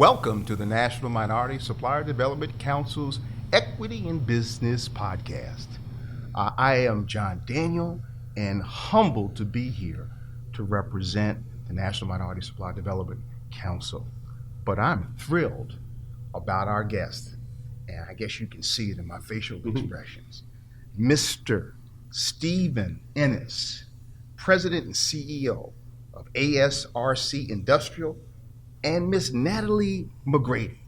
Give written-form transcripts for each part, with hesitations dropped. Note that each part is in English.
Welcome to the National Minority Supplier Development Council's Equity in Business podcast. I am John Daniel and humbled to be here to represent the National Minority Supplier Development Council. But I'm thrilled about our guest, and I guess you can see it in my facial expressions. Mr. Stephen Ennis, President and CEO of ASRC Industrial, and Miss Natalie McGrady,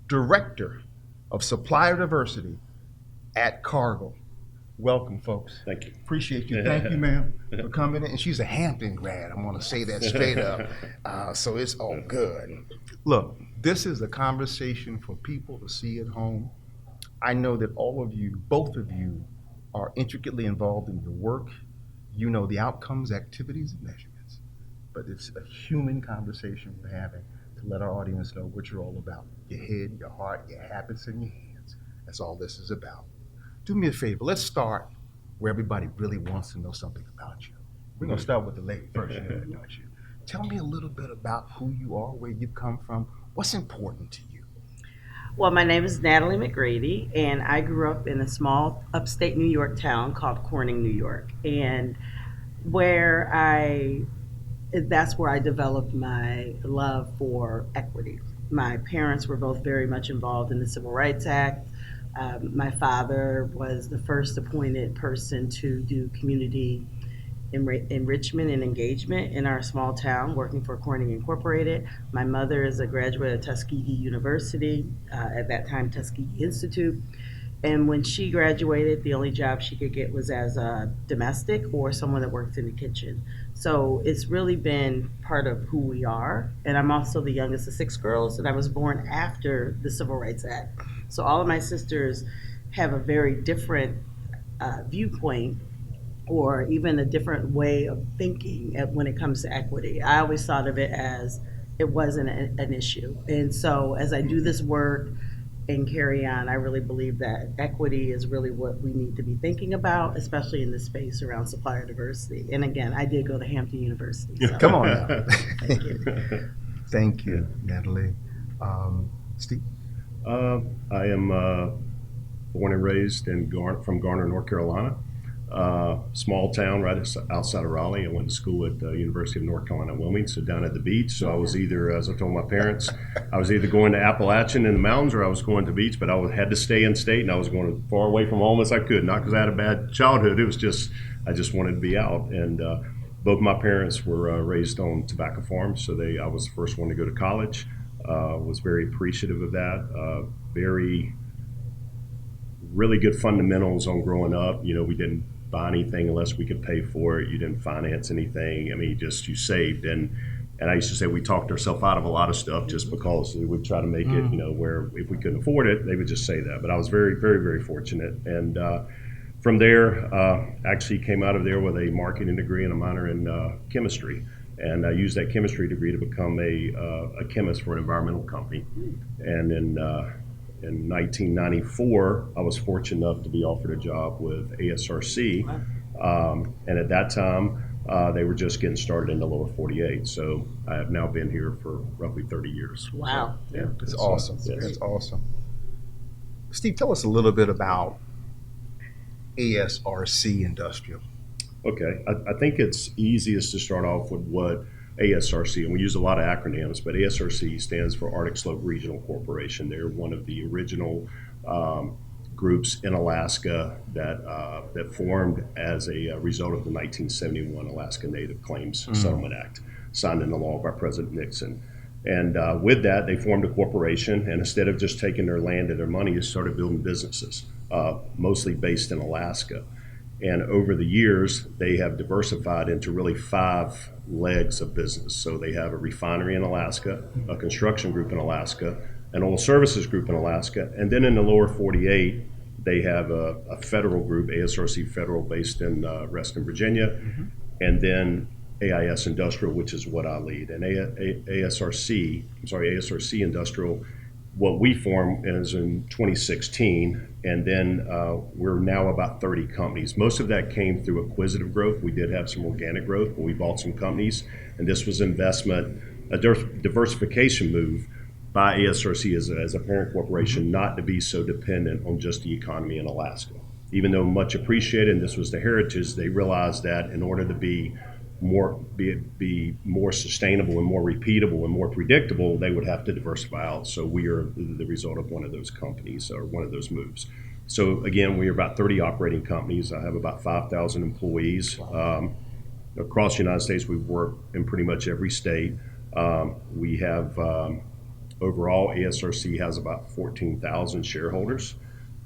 Director of Supplier Diversity at Cargill. Welcome, folks. Thank you. Appreciate you. Thank you, ma'am, for coming in. And she's a Hampton grad. I want to say that straight up. So it's all good. Look, this is a conversation for people to see at home. I know that all of you, both of you, are intricately involved in your work. You know the outcomes, activities, and measurements. But it's a human conversation we're having to let our audience know what you're all about. Your head, your heart, your habits, and your hands. That's all this is about. Do me a favor. Let's start where everybody really wants to know something about you. We're going to start with the lady first, don't you? Tell me a little bit about who you are, where you come from, what's important to you. Well, my name is Natalie McGrady, and I grew up in a small upstate New York town called Corning, New York. And that's where I developed my love for equity. My parents were both very much involved in the Civil Rights Act. My father was the first appointed person to do community enrichment and engagement in our small town, working for Corning Incorporated. My mother is a graduate of Tuskegee University, at that time Tuskegee Institute. And when she graduated, the only job she could get was as a domestic or someone that worked in the kitchen. So it's really been part of who we are. And I'm also the youngest of 6 girls, and I was born after the Civil Rights Act. So all of my sisters have a very different viewpoint, or even a different way of thinking when it comes to equity. I always thought of it as it wasn't an issue. And so as I do this work and carry on, I really believe that equity is really what we need to be thinking about, especially in this space around supplier diversity. And again, I did go to Hampton University. So. Come on now. Thank you. Thank you, Natalie. Steve? I am born and raised from Garner, North Carolina. Small town right outside of Raleigh. I went to school at the University of North Carolina, Wilmington, so down at the beach. So I was either, as I told my parents, I was either going to Appalachian in the mountains or I was going to the beach, but I had to stay in state, and I was going as far away from home as I could. Not because I had a bad childhood. It was just, I just wanted to be out. And both my parents were raised on tobacco farms, so I was the first one to go to college. Was very appreciative of that. Really good fundamentals on growing up. You know, we didn't buy anything unless we could pay for it. You didn't finance anything. I mean, you saved. And I used to say we talked ourselves out of a lot of stuff just because we would try to make it, where if we couldn't afford it, they would just say that. But I was very, very, very fortunate. And from there, actually came out of there with a marketing degree and a minor in chemistry. And I used that chemistry degree to become a chemist for an environmental company. And in 1994, I was fortunate enough to be offered a job with ASRC. And at that time, they were just getting started in the lower 48. So I have now been here for roughly 30 years. Wow. So, yeah, That's awesome. Yes. That's awesome. Steve, tell us a little bit about ASRC Industrial. Okay, I think it's easiest to start off with what ASRC, and we use a lot of acronyms, but ASRC stands for Arctic Slope Regional Corporation. They're one of the original groups in Alaska that formed as a result of the 1971 Alaska Native Claims Settlement Act, signed into law by President Nixon. And with that, they formed a corporation, and instead of just taking their land and their money, they started building businesses, mostly based in Alaska. And over the years, they have diversified into really 5 legs of business. So they have a refinery in Alaska, a construction group in Alaska, an oil services group in Alaska, and then in the lower 48, they have a federal group, ASRC Federal, based in Reston, Virginia, and then AIS Industrial, which is what I lead. And ASRC Industrial, what we formed is in 2016, and then we're now about 30 companies. Most of that came through acquisitive growth. We did have some organic growth, but we bought some companies, and this was investment, a diversification move by ASRC as a parent corporation not to be so dependent on just the economy in Alaska. Even though much appreciated, and this was the heritage, they realized that in order to be more sustainable and more repeatable and more predictable, they would have to diversify out. So we are the result of one of those companies or one of those moves. So again, we are about 30 operating companies. I have about 5,000 employees. Across the United States, we work in pretty much every state. We have, overall, ASRC has about 14,000 shareholders.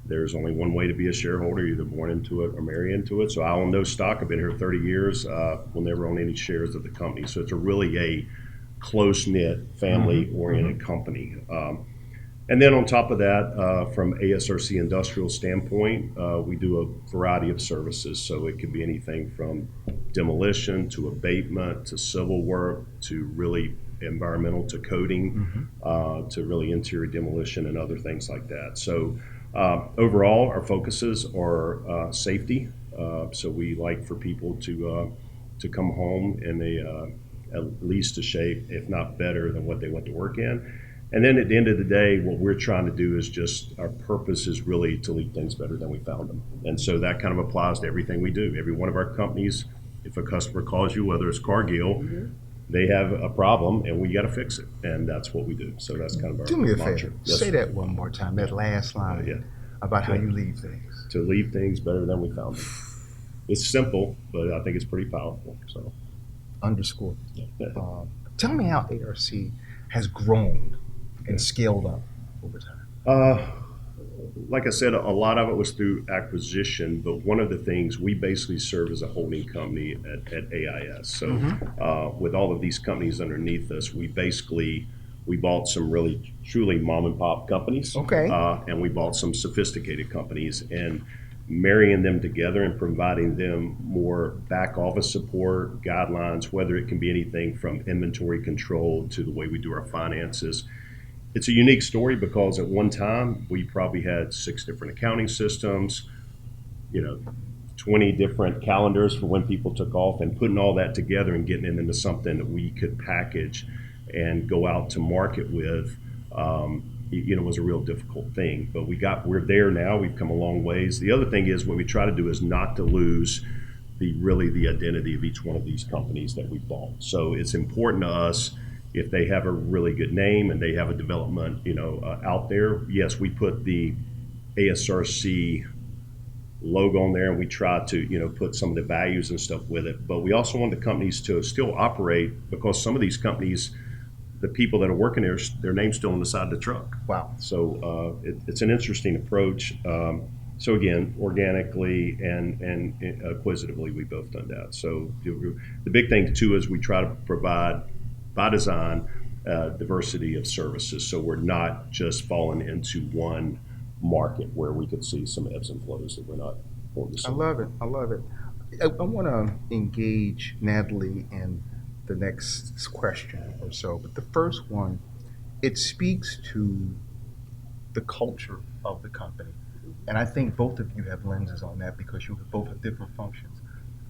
There's only one way to be a shareholder, either born into it or marry into it. So I own no stock. I've been here 30 years. Will never own any shares of the company. So it's really a close-knit, family-oriented company. And then on top of that, from ASRC Industrial standpoint, we do a variety of services. So it could be anything from demolition to abatement to civil work to really environmental to coding to really interior demolition and other things like that. So overall, our focuses are safety. So we like for people to come home in at least a shape, if not better, than what they went to work in. And then at the end of the day, what we're trying to do is just, our purpose is really to leave things better than we found them. And so that kind of applies to everything we do. Every one of our companies, if a customer calls you, whether it's Cargill, they have a problem and we got to fix it. And that's what we do. So that's kind of our Do me a mantra. favor. Yes, Say sir. that one more time, that last line about how you leave things. To leave things better than we found them. It's simple, but I think it's pretty powerful. So, Underscore. Tell me how ARC has grown and scaled up over time. Like I said, a lot of it was through acquisition, but one of the things, we basically serve as a holding company at AIS. So with all of these companies underneath us, we bought some really truly mom and pop companies. Okay. And we bought some sophisticated companies, and marrying them together and providing them more back office support, guidelines, whether it can be anything from inventory control to the way we do our finances. It's a unique story because at one time we probably had 6 different accounting systems, 20 different calendars for when people took off, and putting all that together and getting it into something that we could package and go out to market with, was a real difficult thing. But we're there now. We've come a long ways. The other thing is what we try to do is not to lose the identity of each one of these companies that we bought. So it's important to us, if they have a really good name and they have a development, out there. Yes, we put the ASRC logo on there, and we try to, put some of the values and stuff with it. But we also want the companies to still operate, because some of these companies, the people that are working there, their name's still on the side of the truck. Wow. So it's an interesting approach. So again, organically and acquisitively, we've both done that. So the big thing too is we try to provide, by design, diversity of services. So we're not just falling into one market where we could see some ebbs and flows that we're not going to see. I love it. I want to engage Natalie in the next question or so. But the first one, it speaks to the culture of the company. And I think both of you have lenses on that because you both have different functions.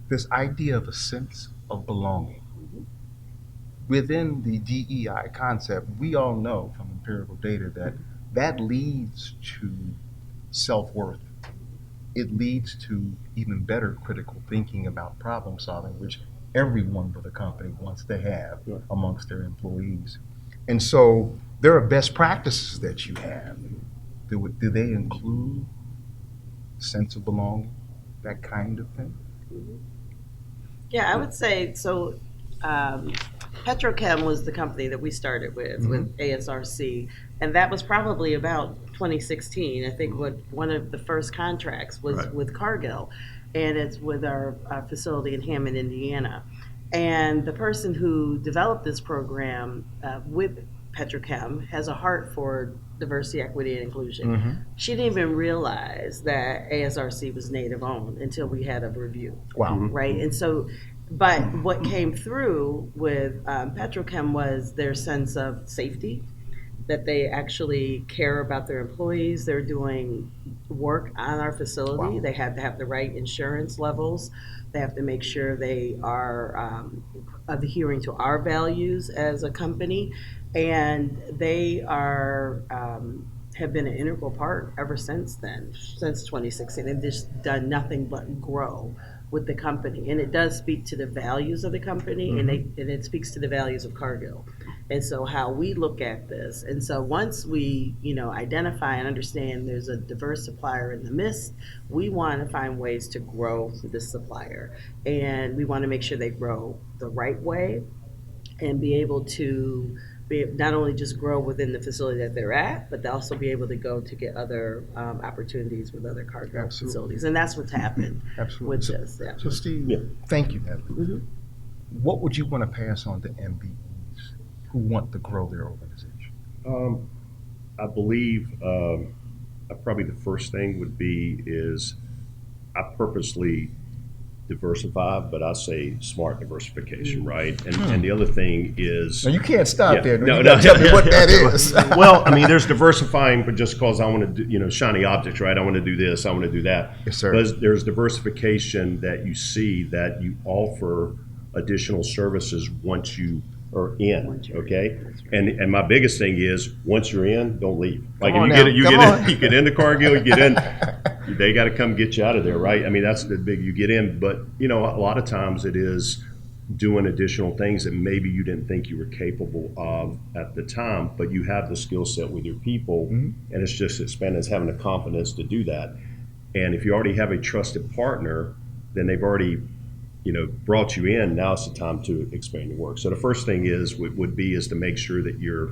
This idea of a sense of belonging. Within the DEI concept, we all know from empirical data that leads to self-worth. It leads to even better critical thinking about problem solving, which everyone with a company wants to have amongst their employees. And so there are best practices that you have. Do they include sense of belonging, that kind of thing? Yeah, I would say so. Petrochem was the company that we started with ASRC, and that was probably about 2016. I think one of the first contracts was with Cargill, and it's with our facility in Hammond, Indiana. And the person who developed this program with Petrochem has a heart for diversity, equity, and inclusion. She didn't even realize that ASRC was Native owned until we had a review. Wow. Right? And so, but what came through with Petrochem was their sense of safety, that they actually care about their employees. They're doing work on our facility. Wow. They have to have the right insurance levels. They have to make sure they are adhering to our values as a company, and they are have been an integral part ever since then, since 2016. They've just done nothing but grow with the company, and it does speak to the values of the company, and it speaks to the values of Cargill, and so how we look at this. And so once we identify and understand there's a diverse supplier in the midst, we want to find ways to grow this supplier, and we want to make sure they grow the right way and be able to not only just grow within the facility that they're at, but they'll also be able to go to get other opportunities with other Cargill facilities. And that's what's happened with this. Yeah. So Steve, thank you, Natalie. What would you want to pass on to MBEs who want to grow their organization? I believe probably the first thing would be is I purposely diversify, but I say smart diversification, right? And the other thing is... No, you can't stop there. No, you gotta tell me what that is. Well, I mean, there's diversifying, but just because I want to do, shiny objects, right? I want to do this, I want to do that. Yes, sir. But there's diversification that you see that you offer additional services once you are in, okay? And my biggest thing is once you're in, don't leave. Like if you get into Cargill, you get in, they got to come get you out of there, right? I mean, that's the big, you get in, but a lot of times it is doing additional things that maybe you didn't think you were capable of at the time, but you have the skill set with your people, and it's just expanding, it's having the confidence to do that. And if you already have a trusted partner, then they've already brought you in. Now it's the time to expand your work. So the first thing would be to make sure that you're,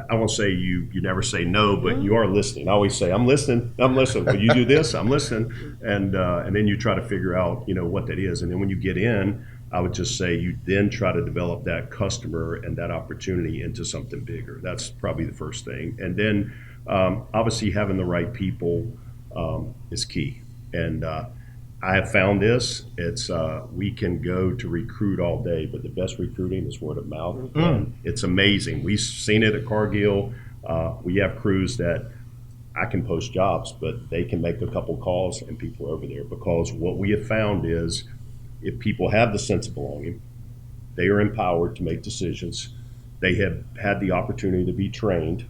I won't say you never say no, but you are listening. I always say, I'm listening. Will you do this? I'm listening. And then you try to figure out, what that is. And then when you get in, I would just say you then try to develop that customer and that opportunity into something bigger. That's probably the first thing. And then obviously having the right people is key. And I have found this. It's we can go to recruit all day, but the best recruiting is word of mouth. And it's amazing. We've seen it at Cargill. We have crews that I can post jobs, but they can make a couple calls and people are over there, because what we have found is if people have the sense of belonging, they are empowered to make decisions, they have had the opportunity to be trained,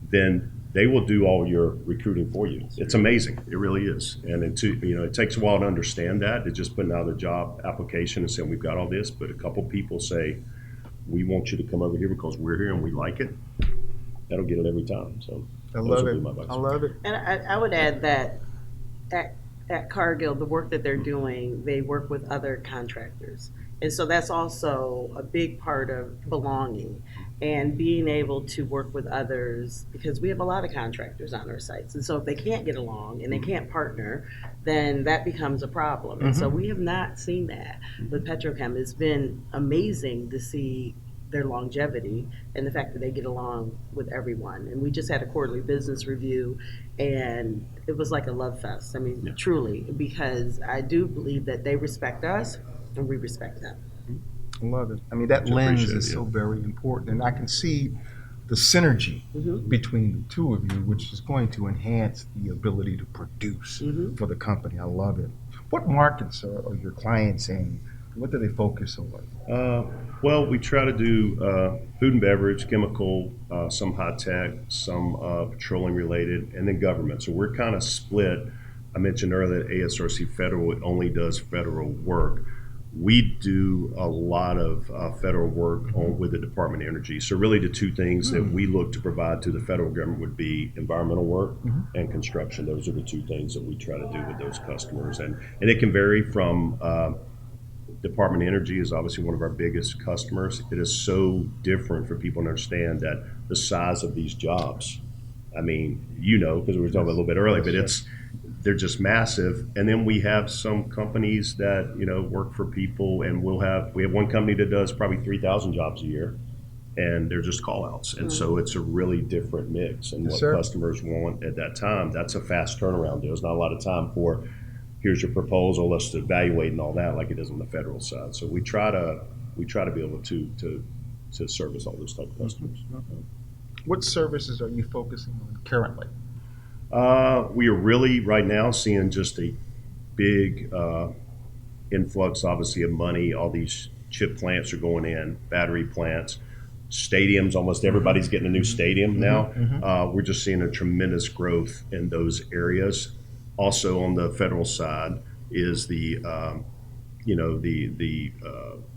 then they will do all your recruiting for you. It's amazing. It really is. And it takes a while to understand that. It's just putting out their job application and saying, we've got all this, but a couple people say, we want you to come over here because we're here and we like it. That'll get it every time. So I love it. And I would add that at Cargill, the work that they're doing, they work with other contractors. And so that's also a big part of belonging and being able to work with others, because we have a lot of contractors on our sites. And so if they can't get along and they can't partner, then that becomes a problem. And so we have not seen that with Petrochem. It's been amazing to see their longevity and the fact that they get along with everyone. And we just had a quarterly business review, and it was like a love fest. I mean, truly, because I do believe that they respect us and we respect them. I love it. I mean, that lens is so very important, and I can see the synergy between the two of you, which is going to enhance the ability to produce for the company. I love it. What markets are your clients in? What do they focus on? Well, we try to do food and beverage, chemical, some high tech, some petroleum related, and then government. So we're kind of split. I mentioned earlier that ASRC Federal only does federal work. We do a lot of federal work with the Department of Energy. So really the two things that we look to provide to the federal government would be environmental work and construction. Those are the two things that we try to do with those customers. And it can vary from Department of Energy is obviously one of our biggest customers. It is so different for people to understand that the size of these jobs, I mean, because we were talking about a little bit earlier, but they're just massive. And then we have some companies that, work for people, and we have one company that does probably 3,000 jobs a year, and they're just call outs. And so it's a really different mix. And what customers want at that time, that's a fast turnaround. There's not a lot of time for, here's your proposal, let's evaluate and all that, like it is on the federal side. So we try to be able to service all those type of customers. What services are you focusing on currently? We are really right now seeing just a big influx, obviously, of money. All these chip plants are going in, battery plants, stadiums. Almost everybody's getting a new stadium now. We're just seeing a tremendous growth in those areas. Also, on the federal side is the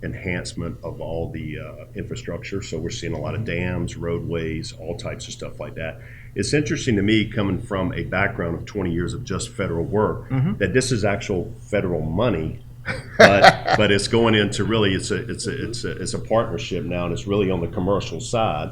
enhancement of all the infrastructure. So we're seeing a lot of dams, roadways, all types of stuff like that. It's interesting to me, coming from a background of 20 years of just federal work, that this is actual federal money, but it's going into really it's a partnership now, and it's really on the commercial side.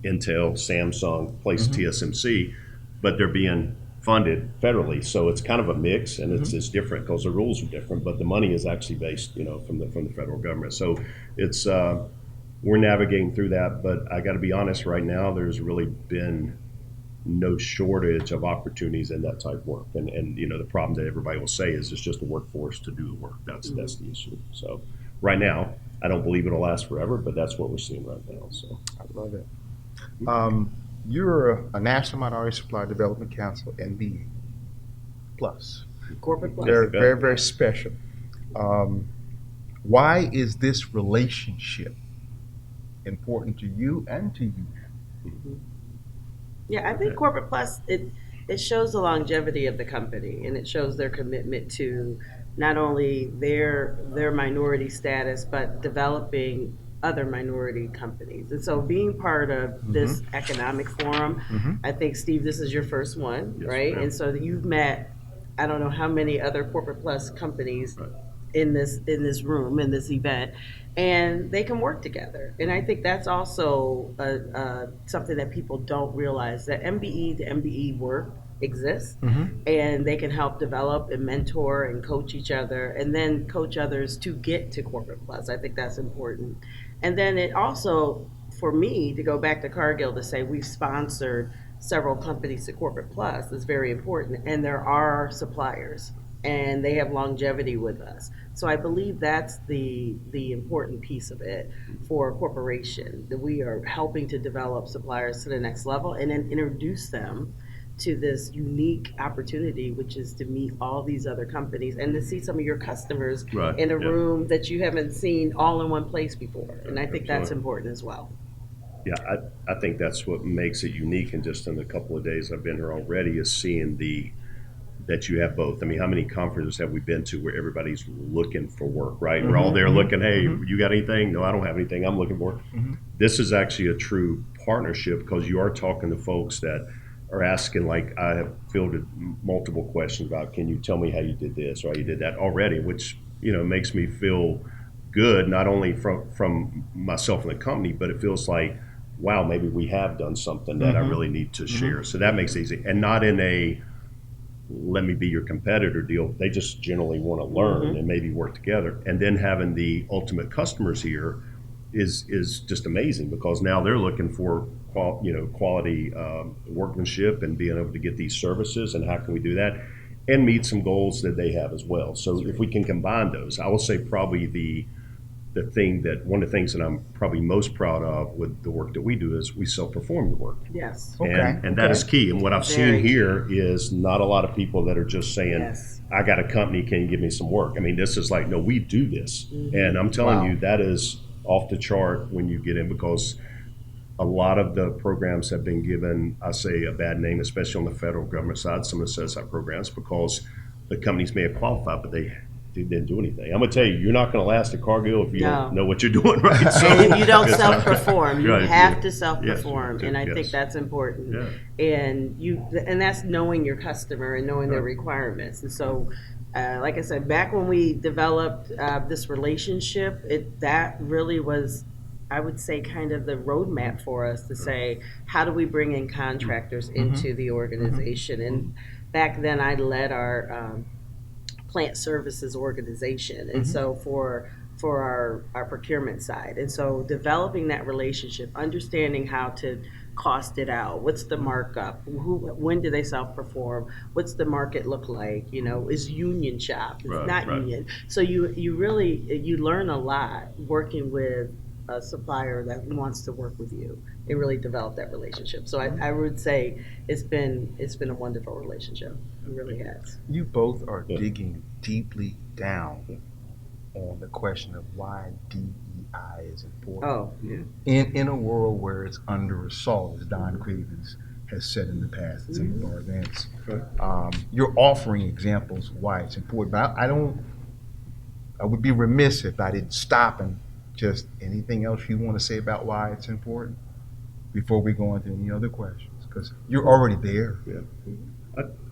Intel, Samsung, place TSMC, but they're being funded federally, so it's kind of a mix, and it's different because the rules are different, but the money is actually based, from the federal government. So it's we're navigating through that, but I got to be honest, right now there's really been no shortage of opportunities in that type of work, and the problem that everybody will say is it's just the workforce to do the work. That's the issue. So right now, I don't believe it'll last forever, but that's what we're seeing right now. So I love it. You're a National Minority Supplier Development Council MBE Plus. Corporate plus. Very, very, very special. Why is this relationship important to you and to you? Yeah, I think Corporate Plus, it shows the longevity of the company, and it shows their commitment to not only their minority status, but developing other minority companies. And so being part of this economic forum, I think, Steve, this is your first one, Yes, right? ma'am. And so you've met, I don't know how many other Corporate Plus companies in this room, in this event, and they can work together. And I think that's also something that people don't realize, that MBE to MBE work exists, and they can help develop and mentor and coach each other, and then coach others to get to Corporate Plus. I think that's important. And then it also, for me, to go back to Cargill, to say we've sponsored several companies to Corporate Plus is very important, and there are suppliers, and they have longevity with us. So I believe that's the important piece of it for a corporation, that we are helping to develop suppliers to the next level and then introduce them to this unique opportunity, which is to meet all these other companies and to see some of your customers in a room that you haven't seen all in one place before. And I think that's important as well. Yeah, I think that's what makes it unique. And just in the couple of days I've been here already, is seeing that you have both. I mean, how many conferences have we been to where everybody's looking for work, right? We're all there looking, hey, you got anything? No, I don't have anything. I'm looking for work. This is actually a true partnership, because you are talking to folks that are asking, like I have fielded multiple questions about, can you tell me how you did this or how you did that already, which, makes me feel good, not only from myself and the company, but it feels like, wow, maybe we have done something that I really need to share. So that makes it easy, and not in a let me be your competitor deal. They just generally want to learn and maybe work together. And then having the ultimate customers here is just amazing, because now they're looking for quality workmanship and being able to get these services, and how can we do that and meet some goals that they have as well. So if we can combine those, I will say probably one of the things that I'm probably most proud of with the work that we do is we self-perform the work. Yes. And that is key. And what I've seen here is not a lot of people that are just saying, I got a company, can you give me some work? I mean, this is like, no, we do this. And I'm telling you, that is off the chart when you get in, because a lot of the programs have been given, I say, a bad name, especially on the federal government side, some of the set-aside programs, because the companies may have qualified, but they didn't do anything. I'm going to tell you, you're not going to last at Cargill if you don't know what you're doing, right? So, and if you don't self-perform, you have to Yes, self-perform, and I think that's important. And that's knowing your customer and knowing their requirements. And so, like I said, back when we developed this relationship, that really was, I would say, kind of the roadmap for us to say, how do we bring in contractors into the organization? And back then, I led our plant services organization, and so for our procurement side, and so developing that relationship, understanding how to cost it out, what's the markup, when do they self-perform, what's the market look like, is union shop, it's not union. So you really learn a lot working with a supplier that wants to work with you and really develop that relationship. So I would say it's been a wonderful relationship. It really has. You both are digging deeply down on the question of why DEI is important. Oh, yeah. In a world where it's under assault, as Don Cravens has said in the past at some of our events. You're offering examples of why it's important, but I would be remiss if I didn't stop and just anything else you want to say about why it's important before we go into any other questions, because you're already there. Yeah.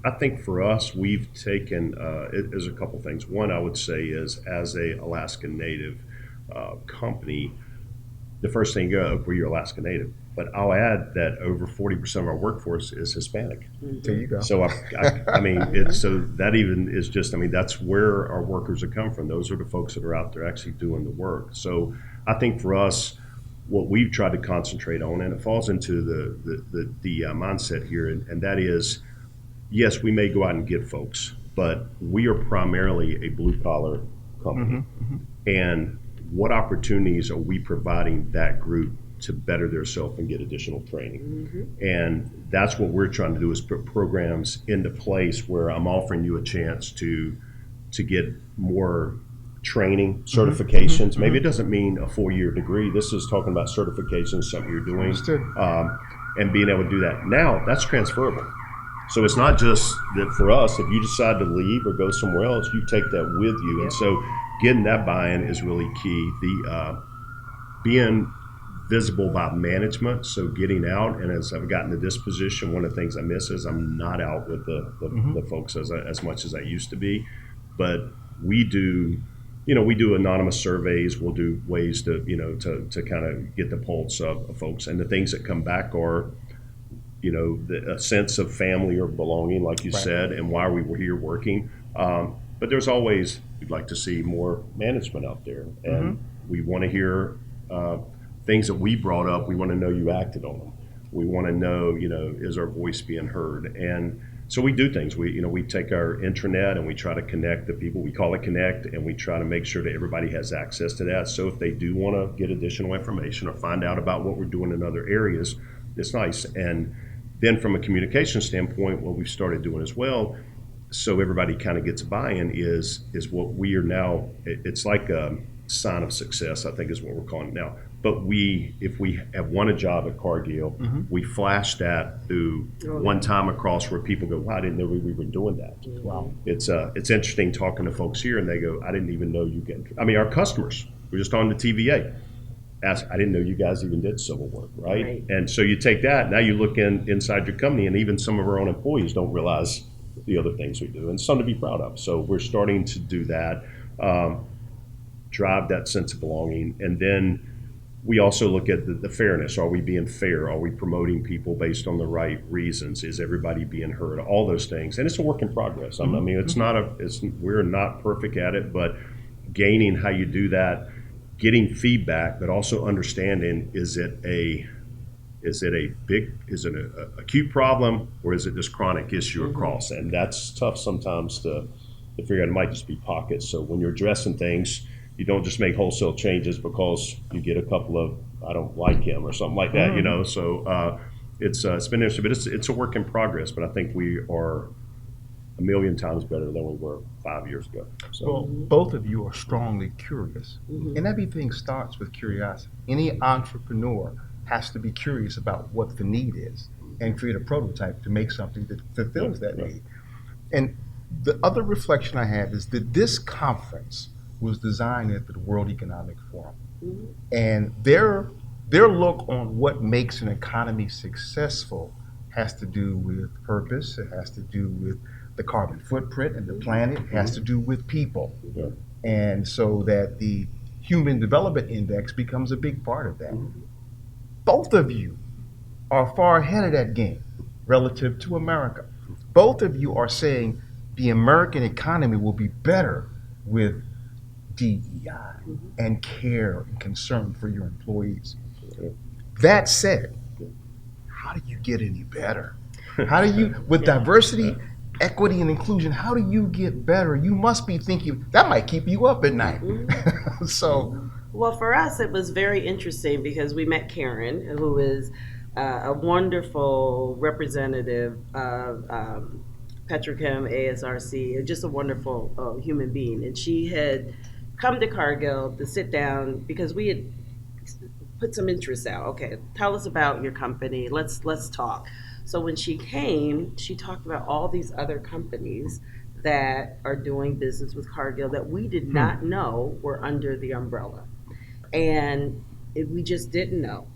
I think for us, we've taken, there's a couple things. One, I would say is as a Alaska Native company, the first thing you go, well, you're Alaska Native. But I'll add that over 40% of our workforce is Hispanic. There you go. So I mean, so that even is just, I mean, that's where our workers have come from. Those are the folks that are out there actually doing the work. So I think for us, what we've tried to concentrate on, and it falls into the mindset here, and that is, yes, we may go out and get folks, but we are primarily a blue collar company. And what opportunities are we providing that group to better themselves and get additional training? And that's what we're trying to do, is put programs into place where I'm offering you a chance to get more training, certifications. Maybe it doesn't mean a 4-year degree. This is talking about certifications, something you're doing, and being able to do that. Now, that's transferable. So it's not just that for us, if you decide to leave or go somewhere else, you take that with you. And so getting that buy-in is really key. The being visible by management, so getting out, and as I've gotten to this position, one of the things I miss is I'm not out with the folks as much as I used to be. But we do, we do anonymous surveys. We'll do ways to, to kind of get the pulse of folks. And the things that come back are, a sense of family or belonging, like you said, and why we were here working. But there's always, we'd like to see more management out there. And we want to hear things that we brought up. We want to know you acted on them. We want to know, is our voice being heard? And so we do things. We take our intranet and we try to connect the people. We call it Connect, and we try to make sure that everybody has access to that. So if they do want to get additional information or find out about what we're doing in other areas, it's nice. And then from a communication standpoint, what we've started doing as well, so everybody kind of gets buy-in, is what we are now, it's like a sign of success, I think is what we're calling it now. But if we have won a job at Cargill, we flash that through one time across where people go, wow, I didn't know we were doing that. Wow. It's interesting talking to folks here, and they go, I didn't even know you get, our customers, we're just on the TVA. I didn't know you guys even did civil work, right? And so you take that, now you look inside your company, and even some of our own employees don't realize the other things we do, and something to be proud of. So we're starting to do that, drive that sense of belonging. And then we also look at the fairness. Are we being fair? Are we promoting people based on the right reasons? Is everybody being heard? All those things. And it's a work in progress. I mean, we're not perfect at it, but gaining how you do that, getting feedback, but also understanding, is it an acute problem, or is it this chronic issue across? And that's tough sometimes to figure out. It might just be pockets. So when you're addressing things, you don't just make wholesale changes because you get a couple of, I don't like him or something like that, So it's been interesting, but it's a work in progress. But I think we are a million times better than we were 5 years ago. So. Well, both of you are strongly curious, and everything starts with curiosity. Any entrepreneur has to be curious about what the need is and create a prototype to make something that fulfills that need. And the other reflection I have is that this conference was designed at the World Economic Forum, and their look on what makes an economy successful has to do with purpose. It has to do with the carbon footprint and the planet. It has to do with people. And so that the Human Development Index becomes a big part of that. Both of you are far ahead of that game relative to America. Both of you are saying the American economy will be better with DEI and care and concern for your employees. That said, how do you get any better? How do you, with diversity, equity, and inclusion, how do you get better? You must be thinking, that might keep you up at night. So Well, for us, it was very interesting because we met Karen, who is a wonderful representative of Petrochem, ASRC, just a wonderful human being. And she had come to Cargill to sit down because we had put some interests out. Okay, tell us about your company. Let's talk. So when she came, she talked about all these other companies that are doing business with Cargill that we did not know were under the umbrella. And we just didn't know.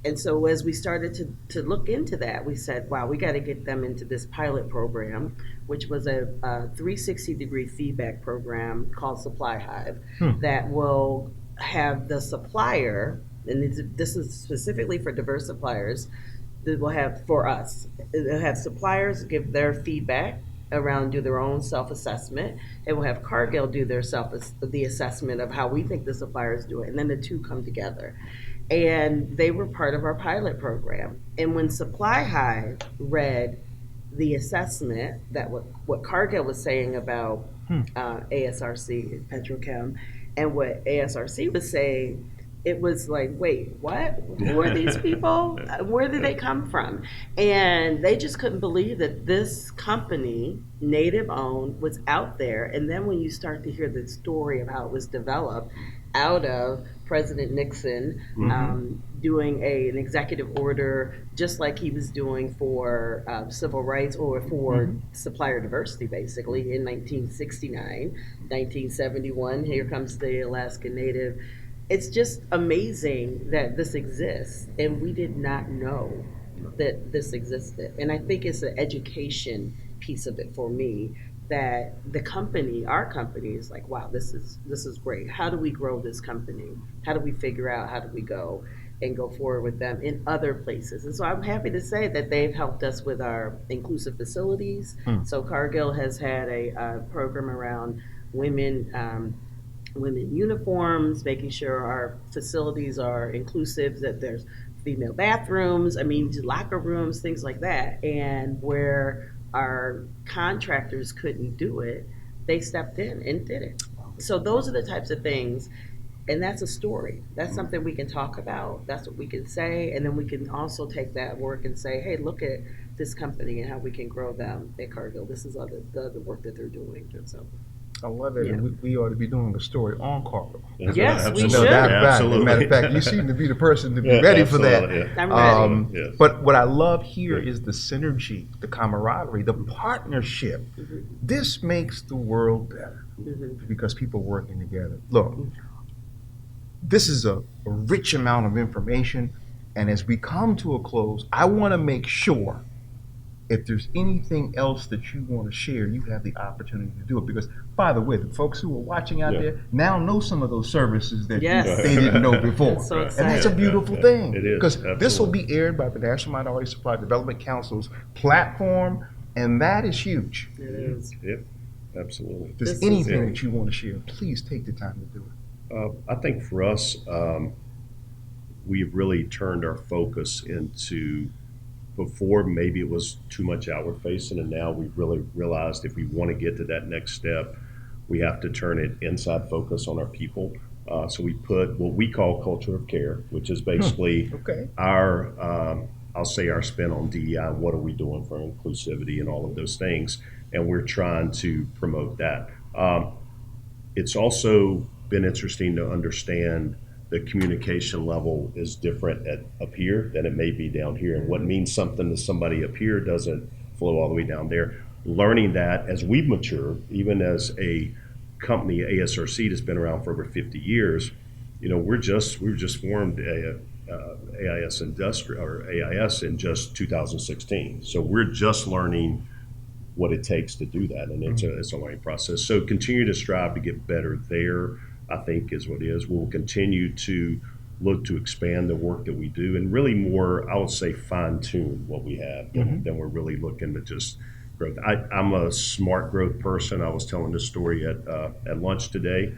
And so as we started to look into that, we said, wow, we got to get them into this pilot program, which was a 360-degree feedback program called Supply Hive that will have the supplier, and this is specifically for diverse suppliers, that will have for us, it'll have suppliers give their feedback around, do their own self-assessment, and we'll have Cargill do their the assessment of how we think the suppliers do it, and then the two come together. And they were part of our pilot program. And when Supply Hive read the assessment that what Cargill was saying about ASRC, Petrochem, and what ASRC was saying, it was like, wait, what? Who are these people? Where did they come from? And they just couldn't believe that this company, native owned, was out there. And then when you start to hear the story of how it was developed out of President Nixon doing an executive order, just like he was doing for civil rights or for supplier diversity, basically, in 1969, 1971, here comes the Alaska Native. It's just amazing that this exists, and we did not know that this existed. And I think it's an education piece of it for me, that the company, our company, is like, wow, this is great. How do we grow this company? How do we figure out how do we go and go forward with them in other places? And so I'm happy to say that they've helped us with our inclusive facilities. So Cargill has had a program around women uniforms, making sure our facilities are inclusive, that there's female bathrooms, locker rooms, things like that. And where our contractors couldn't do it, they stepped in and did it. So those are the types of things, and that's a story. That's something we can talk about. That's what we can say, and then we can also take that work and say, hey, look at this company and how we can grow them at Cargill. This is the other work that they're doing. So I love it. Yeah. We ought to be doing a story on Cargill. Yes, we should. Absolutely. Matter of fact, you seem to be the person to be ready for that. Yeah. I'm ready. Yes. But what I love here is the synergy, the camaraderie, the partnership. This makes the world better because people are working together. Look, this is a rich amount of information, and as we come to a close, I want to make sure if there's anything else that you want to share, you have the opportunity to do it. Because, by the way, the folks who are watching out there now know some of those services that they didn't know before. So and that's a beautiful thing. It is. Because this will be aired by the National Minority Supply Development Council's platform, and that is huge. It is. Yep, absolutely. If there's anything that you want to share, please take the time to do it. I think for us, we've really turned our focus into, before maybe it was too much outward facing, and now we've really realized if we want to get to that next step, we have to turn it inside focus on our people. So we put what we call culture of care, which is basically our, I'll say our spin on DEI, what are we doing for inclusivity and all of those things, and we're trying to promote that. It's also been interesting to understand the communication level is different up here than it may be down here. And what means something to somebody up here doesn't flow all the way down there. Learning that as we've matured, even as a company, ASRC, that's been around for over 50 years, we've just formed AIS Industrial, or AIS, in just 2016. So we're just learning what it takes to do that, and it's a learning process. So continue to strive to get better there, I think, is what it is. We'll continue to look to expand the work that we do, and really more, I would say, fine-tune what we have than we're really looking to just growth. I'm a smart growth person. I was telling this story at lunch today.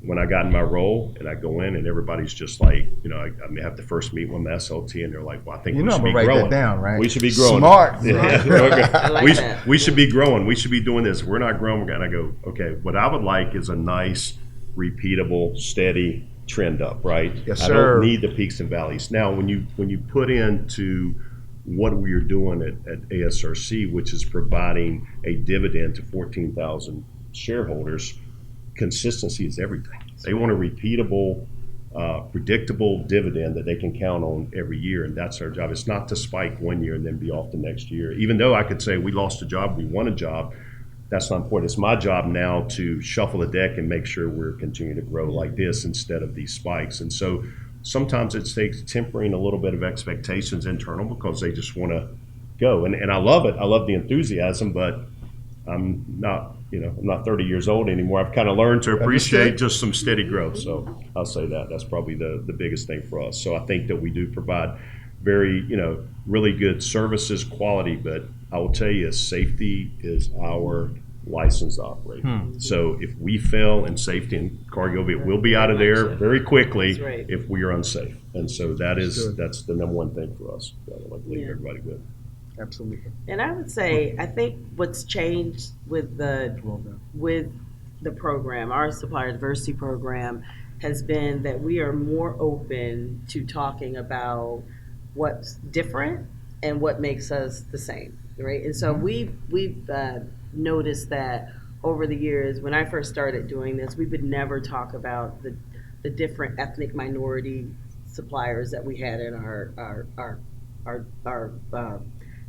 When I got in my role and I go in and everybody's just like, I may have to first meet with my SLT, and they're like, well, I think we should be growing. Write that down, right? We should be growing. Smart. I like that. We should be growing. We should be doing this. We're not growing. And I go, okay, what I would like is a nice repeatable, steady trend up, right? Yes, I sir. don't need the peaks and valleys. Now, when you put into what we are doing at ASRC, which is providing a dividend to 14,000 shareholders, consistency is everything. They want a repeatable, predictable dividend that they can count on every year, and that's our job. It's not to spike one year and then be off the next year. Even though I could say we lost a job, we won a job, that's not important. It's my job now to shuffle the deck and make sure we're continuing to grow like this instead of these spikes. And so sometimes it takes tempering a little bit of expectations internal because they just want to go. And I love it. I love the enthusiasm, but I'm not 30 years old anymore. I've kind of learned to appreciate just some steady growth. So I'll say that's probably the biggest thing for us. So I think that we do provide very, really good services, quality, but I will tell you, safety is our license to operate. So if we fail in safety, and Cargill, we'll be out of there very quickly if we are unsafe. And so that's the number one thing for us. I would like to leave everybody with. Absolutely. And I would say, I think what's changed with the program, our Supplier Diversity program, has been that we are more open to talking about what's different and what makes us the same, right? And so we've noticed that over the years, when I first started doing this, we would never talk about the different ethnic minority suppliers that we had in our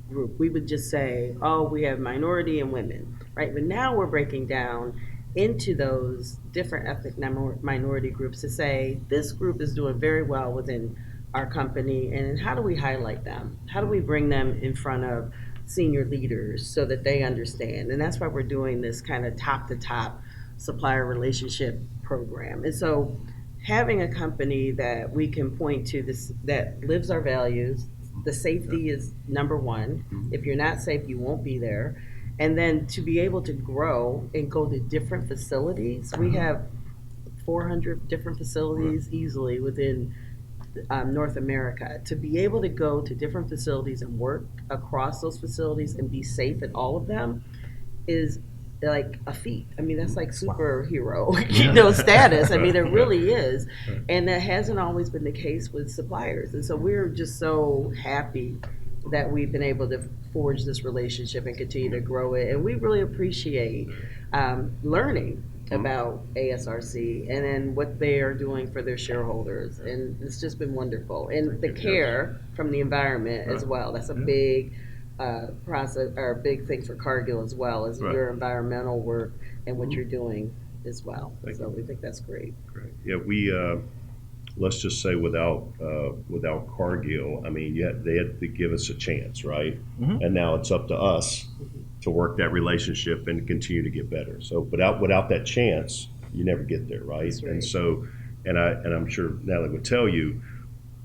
group. We would just say, oh, we have minority and women, right? But now we're breaking down into those different ethnic minority groups to say, this group is doing very well within our company, and how do we highlight them? How do we bring them in front of senior leaders so that they understand? And that's why we're doing this kind of top-to-top supplier relationship program. And so having a company that we can point to this that lives our values, the safety is number one. If you're not safe, you won't be there. And then to be able to grow and go to different facilities, we have 400 different facilities easily within North America. To be able to go to different facilities and work across those facilities and be safe at all of them is like a feat. I mean, that's like superhero, status. I mean, it really is. And that hasn't always been the case with suppliers. And so we're just so happy that we've been able to forge this relationship and continue to grow it. And we really appreciate learning about ASRC and then what they are doing for their shareholders. And it's just been wonderful. And the care from the environment as well. That's a big process or a big thing for Cargill as well as your environmental work and what you're doing as well. So we think that's great. Great. Yeah, we let's just say without Cargill, I mean, they had to give us a chance, right? And now it's up to us to work that relationship and continue to get better. So without that chance, you never get there, right? And so, and I'm sure Natalie would tell you,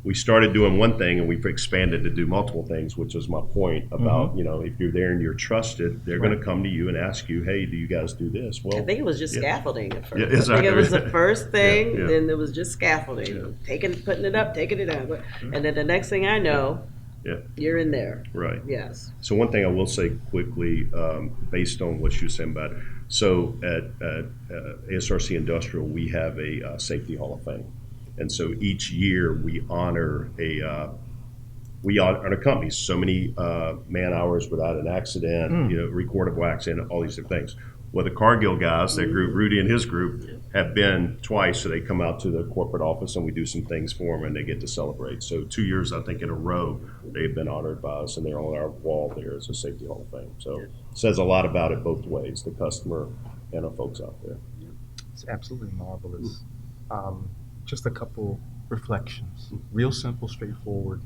we started doing one thing and we've expanded to do multiple things, which is my point about, if you're there and you're trusted, they're going to come to you and ask you, hey, do you guys do this? Well, I think it was just scaffolding at first. Yeah, exactly. I think it was the first thing, then it was just scaffolding, putting it up, taking it down. And then the next thing I know, you're in there. Right. Yes. So one thing I will say quickly, based on what you were saying about it, so at ASRC Industrial, we have a Safety Hall of Fame. And so each year we honor a company, so many man hours without an accident, recordable accident, all these different things. Well, the Cargill guys, that group, Rudy and his group, have been twice. So they come out to the corporate office and we do some things for them and they get to celebrate. So 2 years, I think, in a row, they've been honored by us and they're on our wall there as a Safety Hall of Fame. So it says a lot about it both ways, the customer and our folks out there. It's absolutely marvelous. Just a couple reflections, real simple, straightforward.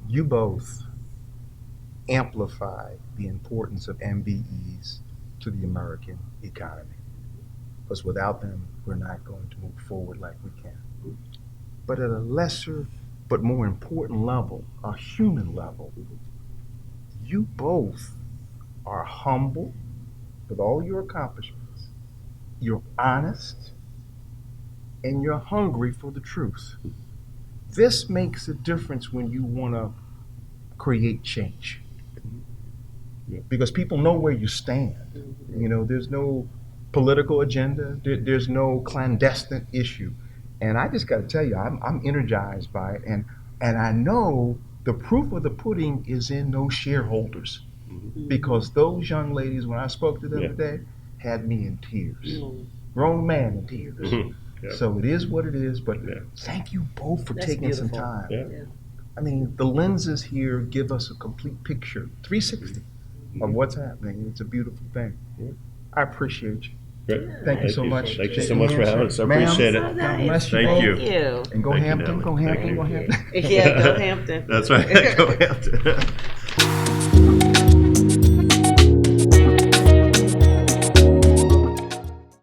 You both amplify the importance of MBEs to the American economy, because without them, we're not going to move forward like we can. But at a lesser but more important level, a human level, you both are humble with all your accomplishments. You're honest, and you're hungry for the truth. This makes a difference when you want to create change. Because people know where you stand. There's no political agenda. There's no clandestine issue. And I just got to tell you, I'm energized by it. And I know the proof of the pudding is in those shareholders. Because those young ladies, when I spoke to them today, had me in tears. Grown man in tears. Yeah. So it is what it is, but thank you both for That's taking some beautiful. time. Yeah. I mean, the lenses here give us a complete picture, 360, of what's happening. It's a beautiful thing. I appreciate you. Great. Thank you so much. Thank you so much for having us. I appreciate So it. nice. bless you Thank both. you. And go Thank you, Hampton, Natalie. go Thank Hampton, you. go Hampton. Yeah, go Hampton. That's right. Go Hampton.